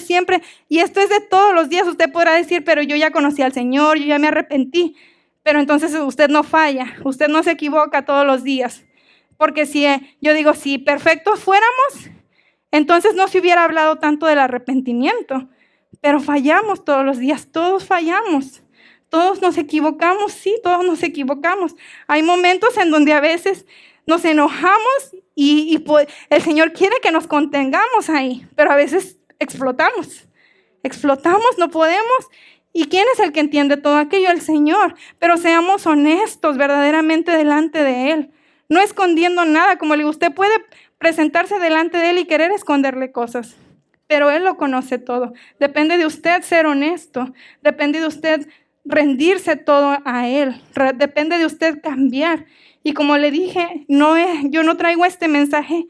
y esto es de todos los días. Usted podrá decir, pero yo ya conocí al Señor, yo ya me arrepentí. Pero entonces usted no falla, usted no se equivoca todos los días. Porque yo digo, si perfectos fuéramos, entonces no se hubiera hablado tanto del arrepentimiento. Pero fallamos todos los días, todos fallamos. Todos nos equivocamos, sí, todos nos equivocamos. Hay momentos en donde a veces nos enojamos y el Señor quiere que nos contengamos ahí, pero a veces explotamos, no podemos. ¿Y quién es el que entiende todo aquello? El Señor. Pero seamos honestos verdaderamente delante de Él. No escondiendo nada, como le digo, usted puede presentarse delante de Él y querer esconderle cosas, pero Él lo conoce todo. Depende de usted ser honesto, depende de usted rendirse todo a Él, depende de usted cambiar. Y como le dije, yo no traigo este mensaje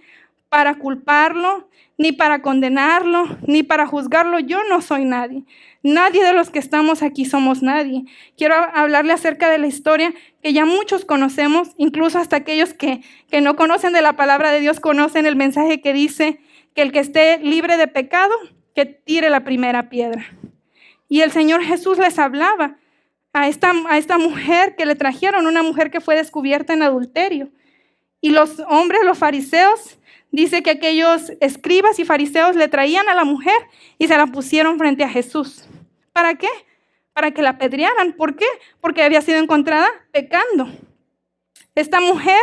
para culparlo, ni para condenarlo, ni para juzgarlo. Yo no soy nadie. Nadie de los que estamos aquí somos nadie. Quiero hablarle acerca de la historia que ya muchos conocemos, incluso hasta aquellos que no conocen de la palabra de Dios, conocen el mensaje que dice que el que esté libre de pecado, que tire la primera piedra. Y el Señor Jesús les hablaba a esta mujer que le trajeron, una mujer que fue descubierta en adulterio. Y los hombres, los fariseos, dice que aquellos escribas y fariseos le traían a la mujer y se la pusieron frente a Jesús. ¿Para qué? Para que la apedrearan. ¿Por qué? Porque había sido encontrada pecando. Esta mujer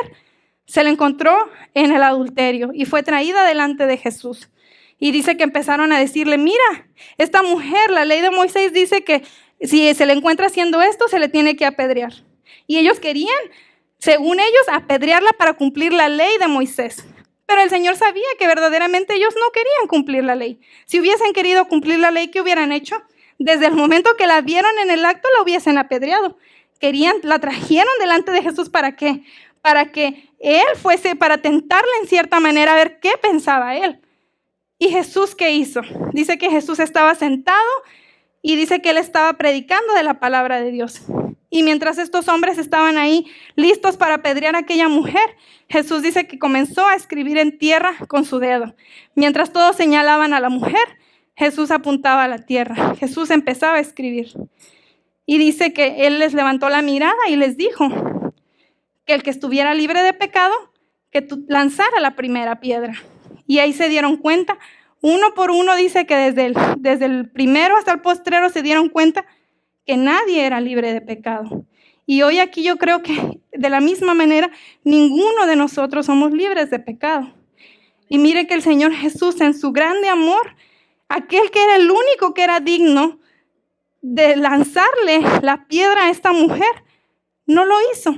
se la encontró en el adulterio y fue traída delante de Jesús. Y dice que empezaron a decirle, mira, esta mujer, la ley de Moisés dice que si se le encuentra haciendo esto, se le tiene que apedrear. Y ellos querían, según ellos, apedrearla para cumplir la ley de Moisés. Pero el Señor sabía que verdaderamente ellos no querían cumplir la ley. Si hubiesen querido cumplir la ley, ¿qué hubieran hecho? Desde el momento que la vieron en el acto, la hubiesen apedreado. La trajeron delante de Jesús, ¿para qué? para que él fuese, para tentarle en cierta manera a ver qué pensaba él. ¿Y Jesús qué hizo? Dice que Jesús estaba sentado y dice que él estaba predicando de la palabra de Dios. Y mientras estos hombres estaban ahí listos para apedrear a aquella mujer, Jesús dice que comenzó a escribir en tierra con su dedo. Mientras todos señalaban a la mujer, Jesús apuntaba a la tierra. Jesús empezaba a escribir. Y dice que él les levantó la mirada y les dijo que el que estuviera libre de pecado, que lanzara la primera piedra. Y ahí se dieron cuenta, uno por uno, dice que desde el primero hasta el postrero se dieron cuenta que nadie era libre de pecado. Y hoy aquí yo creo que de la misma manera, ninguno de nosotros somos libres de pecado. Y mire que el Señor Jesús, en su grande amor, aquel que era el único que era digno de lanzarle la piedra a esta mujer, no lo hizo.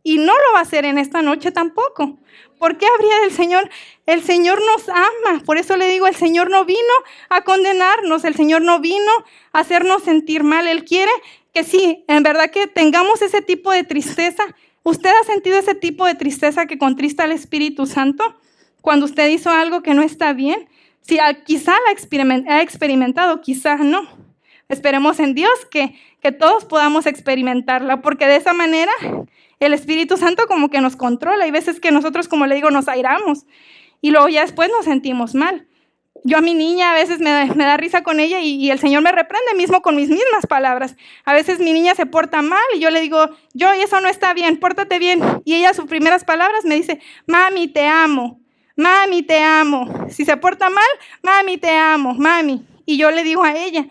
Y no lo va a hacer en esta noche tampoco. ¿Por qué habría del Señor? El Señor nos ama. Por eso le digo, el Señor no vino a condenarnos. El Señor no vino a hacernos sentir mal. Él quiere que sí, en verdad que tengamos ese tipo de tristeza. ¿Usted ha sentido ese tipo de tristeza que contrista al Espíritu Santo cuando usted hizo algo que no está bien? Sí, quizá la ha experimentado, quizás no. Esperemos en Dios que todos podamos experimentarla, porque de esa manera el Espíritu Santo como que nos controla. Hay veces que nosotros, como le digo, nos airamos y luego ya después nos sentimos mal. Yo a mi niña a veces me da risa con ella y el Señor me reprende mismo con mis mismas palabras. A veces mi niña se porta mal y yo le digo, eso no está bien, pórtate bien. Y ella, sus primeras palabras me dice, mami, te amo, mami, te amo. Si se porta mal, mami, te amo, mami. Y yo le digo a ella,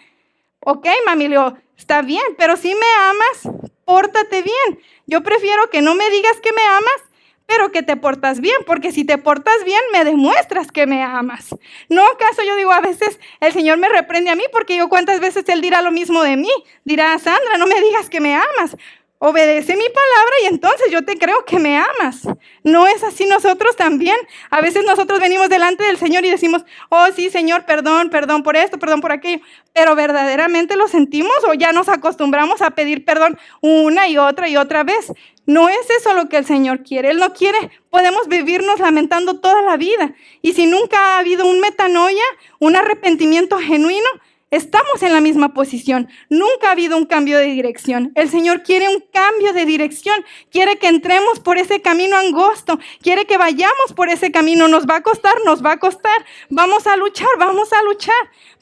ok, mami, le digo, está bien, pero si me amas, pórtate bien. Yo prefiero que no me digas que me amas, pero que te portas bien, porque si te portas bien, me demuestras que me amas. ¿No acaso yo digo, a veces el Señor me reprende a mí, porque yo cuántas veces Él dirá lo mismo de mí? Dirá, Sandra, no me digas que me amas. Obedece mi palabra y entonces yo te creo que me amas. ¿No es así nosotros también? A veces nosotros venimos delante del Señor y decimos, oh sí, Señor, perdón por esto, perdón por aquello. Pero ¿verdaderamente lo sentimos o ya nos acostumbramos a pedir perdón una y otra vez? No es eso lo que el Señor quiere. Él no quiere, podemos vivirnos lamentando toda la vida. Y si nunca ha habido un metanoia, un arrepentimiento genuino, estamos en la misma posición. Nunca ha habido un cambio de dirección. El Señor quiere un cambio de dirección. Quiere que entremos por ese camino angosto. Quiere que vayamos por ese camino. Nos va a costar, nos va a costar. Vamos a luchar.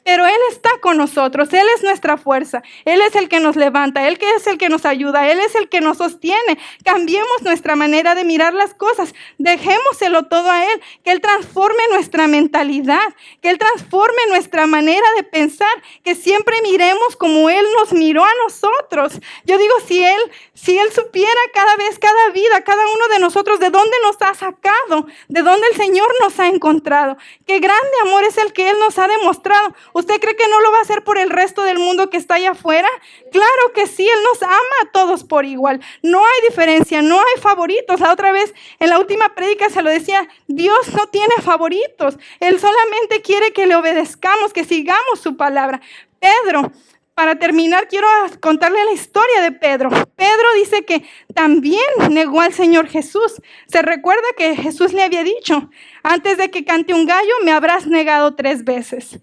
Pero Él está con nosotros. Él es nuestra fuerza. Él es el que nos levanta. Él es el que nos ayuda. Él es el que nos sostiene. Cambiemos nuestra manera de mirar las cosas. Dejémoselo todo a Él. Que Él transforme nuestra mentalidad. Que Él transforme nuestra manera de pensar. Que siempre miremos como Él nos miró a nosotros. Yo digo, si Él supiera cada vez, cada vida, cada uno de nosotros de dónde nos ha sacado, de dónde el Señor nos ha encontrado. Qué grande amor es el que Él nos ha demostrado. ¿Usted cree que no lo va a hacer por el resto del mundo que está allá afuera? Claro que sí, Él nos ama a todos por igual. No hay diferencia, no hay favoritos. La otra vez, en la última prédica se lo decía, Dios no tiene favoritos. Él solamente quiere que le obedezcamos, que sigamos su palabra. Pedro, para terminar, quiero contarle la historia de Pedro. Pedro dice que también negó al Señor Jesús. Se recuerda que Jesús le había dicho, antes de que cante un gallo, me habrás negado 3 veces.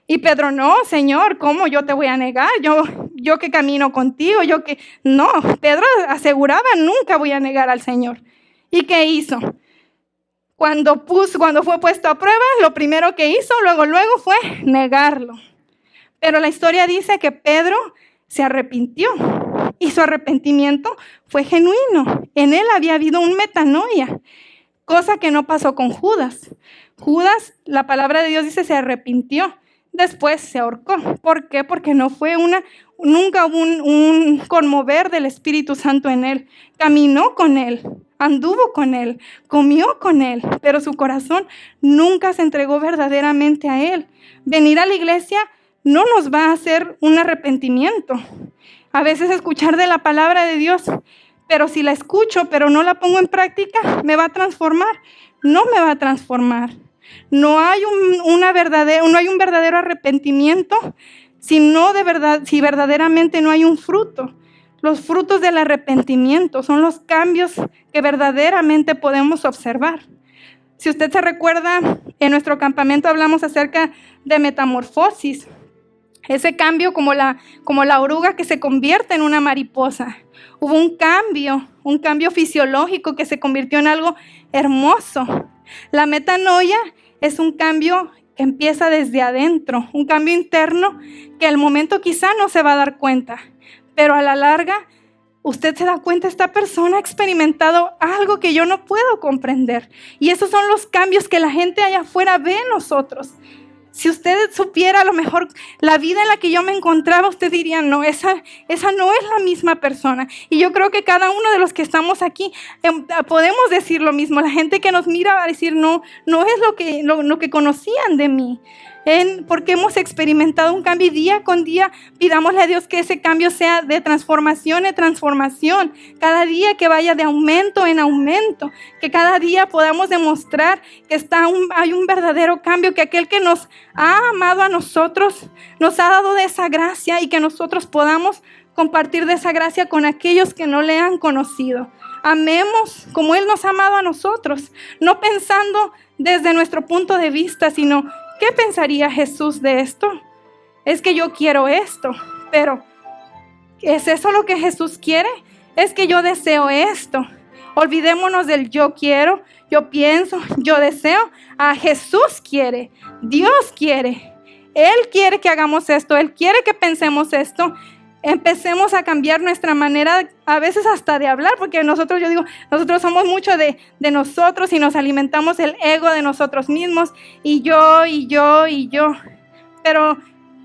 Y Pedro, no, Señor, ¿cómo yo te voy a negar? Yo que camino contigo, No, Pedro aseguraba, nunca voy a negar al Señor. ¿Y qué hizo? Cuando fue puesto a prueba, lo primero que hizo, luego fue negarlo. Pero la historia dice que Pedro se arrepintió y su arrepentimiento fue genuino. En él había habido un metanoia, cosa que no pasó con Judas. Judas, la palabra de Dios dice, se arrepintió. Después se ahorcó. ¿Por qué? Porque nunca hubo un conmover del Espíritu Santo en él. Caminó con él, anduvo con él, comió con él, pero su corazón nunca se entregó verdaderamente a él. Venir a la iglesia no nos va a hacer un arrepentimiento. A veces escuchar de la palabra de Dios, pero si la escucho, pero no la pongo en práctica, ¿me va a transformar? No me va a transformar. No hay un verdadero arrepentimiento si verdaderamente no hay un fruto. Los frutos del arrepentimiento son los cambios que verdaderamente podemos observar. Si usted se recuerda, en nuestro campamento hablamos acerca de metamorfosis. Ese cambio como la oruga que se convierte en una mariposa. Hubo un cambio fisiológico que se convirtió en algo hermoso. La metanoia es un cambio que empieza desde adentro, un cambio interno que al momento quizá no se va a dar cuenta, pero a la larga usted se da cuenta, esta persona ha experimentado algo que yo no puedo comprender. Y esos son los cambios que la gente allá afuera ve en nosotros. Si usted supiera a lo mejor la vida en la que yo me encontraba, usted diría, no, esa no es la misma persona. Y yo creo que cada uno de los que estamos aquí podemos decir lo mismo. La gente que nos mira va a decir, no es lo que conocían de mí. Porque hemos experimentado un cambio y día con día pidámosle a Dios que ese cambio sea de transformación en transformación, cada día que vaya de aumento en aumento, que cada día podamos demostrar que hay un verdadero cambio, que aquel que nos ha amado a nosotros nos ha dado de esa gracia y que nosotros podamos compartir de esa gracia con aquellos que no le han conocido. Amemos como Él nos ha amado a nosotros, no pensando desde nuestro punto de vista, sino ¿qué pensaría Jesús de esto? Es que yo quiero esto, pero ¿es eso lo que Jesús quiere? Es que yo deseo esto. Olvidémonos del yo quiero, yo pienso, yo deseo. Jesús quiere, Dios quiere. Él quiere que hagamos esto, Él quiere que pensemos esto. Empecemos a cambiar nuestra manera, a veces hasta de hablar, porque nosotros somos mucho de nosotros y nos alimentamos el ego de nosotros mismos, y yo. Pero,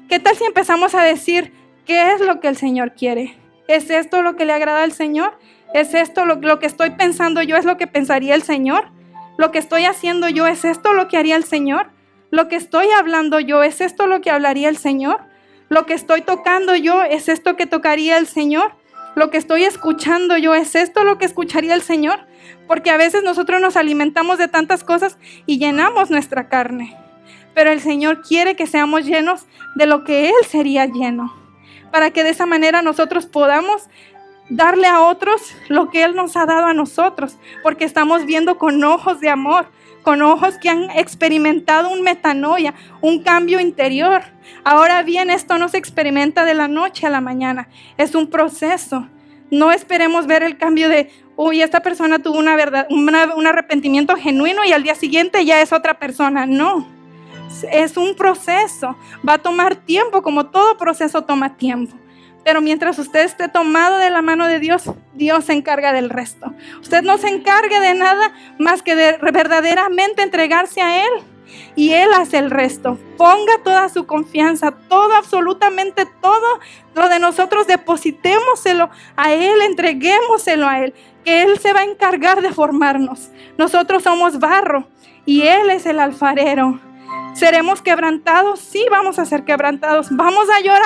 ¿qué tal si empezamos a decir qué es lo que el Señor quiere? ¿Es esto lo que le agrada al Señor? ¿Es esto lo que estoy pensando yo, es lo que pensaría el Señor? ¿Lo que estoy haciendo yo, es esto lo que haría el Señor? ¿Lo que estoy hablando yo, es esto lo que hablaría el Señor? ¿Lo que estoy tocando yo, es esto que tocaría el Señor? ¿Lo que estoy escuchando yo, es esto lo que escucharía el Señor? Porque a veces nosotros nos alimentamos de tantas cosas y llenamos nuestra carne. Pero el Señor quiere que seamos llenos de lo que Él sería lleno, para que de esa manera nosotros podamos darle a otros lo que Él nos ha dado a nosotros, porque estamos viendo con ojos de amor, con ojos que han experimentado un metanoia, un cambio interior. Ahora bien, esto no se experimenta de la noche a la mañana, es un proceso. No esperemos ver el cambio de, esta persona tuvo un arrepentimiento genuino y al día siguiente ya es otra persona. No, es un proceso, va a tomar tiempo, como todo proceso toma tiempo. Pero mientras usted esté tomado de la mano de Dios, Dios se encarga del resto. Usted no se encargue de nada más que de verdaderamente entregarse a Él. Y Él hace el resto. Ponga toda su confianza, todo, absolutamente todo lo de nosotros, depositémoselo a Él, entreguémoselo a Él, que Él se va a encargar de formarnos. Nosotros somos barro y Él es el alfarero. ¿Seremos quebrantados? Sí, vamos a ser quebrantados. ¿Vamos a llorar?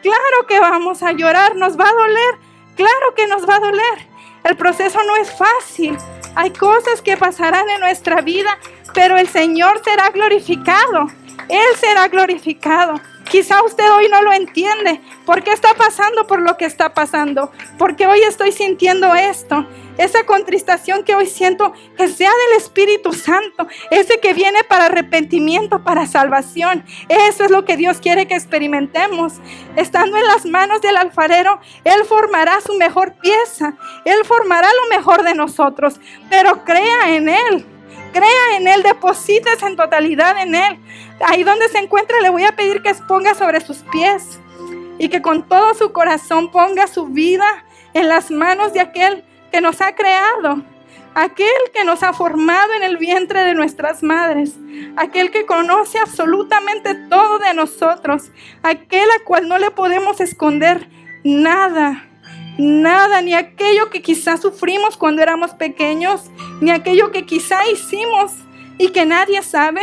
Claro que vamos a llorar. ¿Nos va a doler? Claro que nos va a doler. El proceso no es fácil. Hay cosas que pasarán en nuestra vida, pero el Señor será glorificado. Él será glorificado. Quizá usted hoy no lo entiende. ¿Por qué está pasando por lo que está pasando? Porque hoy estoy sintiendo esto. Esa contristación que hoy siento, que sea del Espíritu Santo, ese que viene para arrepentimiento, para salvación. Eso es lo que Dios quiere que experimentemos. Estando en las manos del alfarero, Él formará su mejor pieza. Él formará lo mejor de nosotros. Pero crea en Él. Crea en Él, deposítese en totalidad en Él. Ahí donde se encuentre, le voy a pedir que ponga sobre sus pies y que con todo su corazón ponga su vida en las manos de aquel que nos ha creado, aquel que nos ha formado en el vientre de nuestras madres, aquel que conoce absolutamente todo de nosotros, aquel al cual no le podemos esconder nada, ni aquello que quizás sufrimos cuando éramos pequeños, ni aquello que quizá hicimos y que nadie sabe,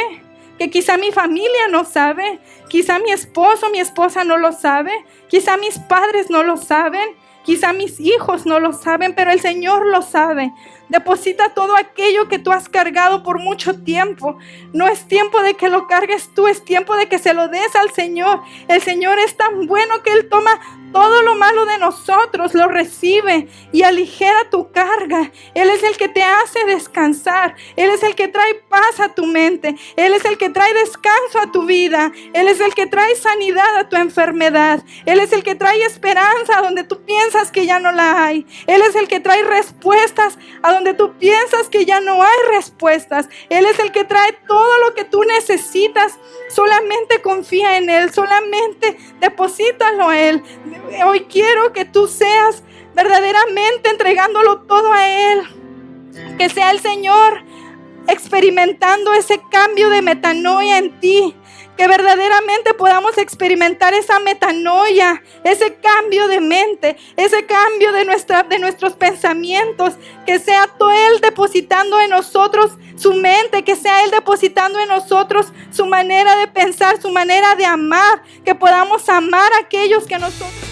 que quizá mi familia no sabe, quizá mi esposo, mi esposa no lo sabe, quizá mis padres no lo saben, quizá mis hijos no lo saben, pero el Señor lo sabe. Deposita todo aquello que tú has cargado por mucho tiempo. No es tiempo de que lo cargues tú, es tiempo de que se lo des al Señor. El Señor es tan bueno que Él toma todo lo malo de nosotros, lo recibe y aligera tu carga. Él es el que te hace descansar. Él es el que trae paz a tu mente. Él es el que trae descanso a tu vida. Él es el que trae sanidad a tu enfermedad. Él es el que trae esperanza donde tú piensas que ya no la hay. Él es el que trae respuestas a donde tú piensas que ya no hay respuestas. Él es el que trae todo lo que tú necesitas. Solamente confía en Él, solamente deposítalo a Él. Hoy quiero que tú seas verdaderamente entregándolo todo a Él. Que sea el Señor experimentando ese cambio de metanoia en ti. Que verdaderamente podamos experimentar esa metanoia, ese cambio de mente, ese cambio de nuestros pensamientos. Que sea todo Él depositando en nosotros su mente, que sea Él depositando en nosotros su manera de pensar, su manera de amar. Que podamos amar a aquellos que nosotros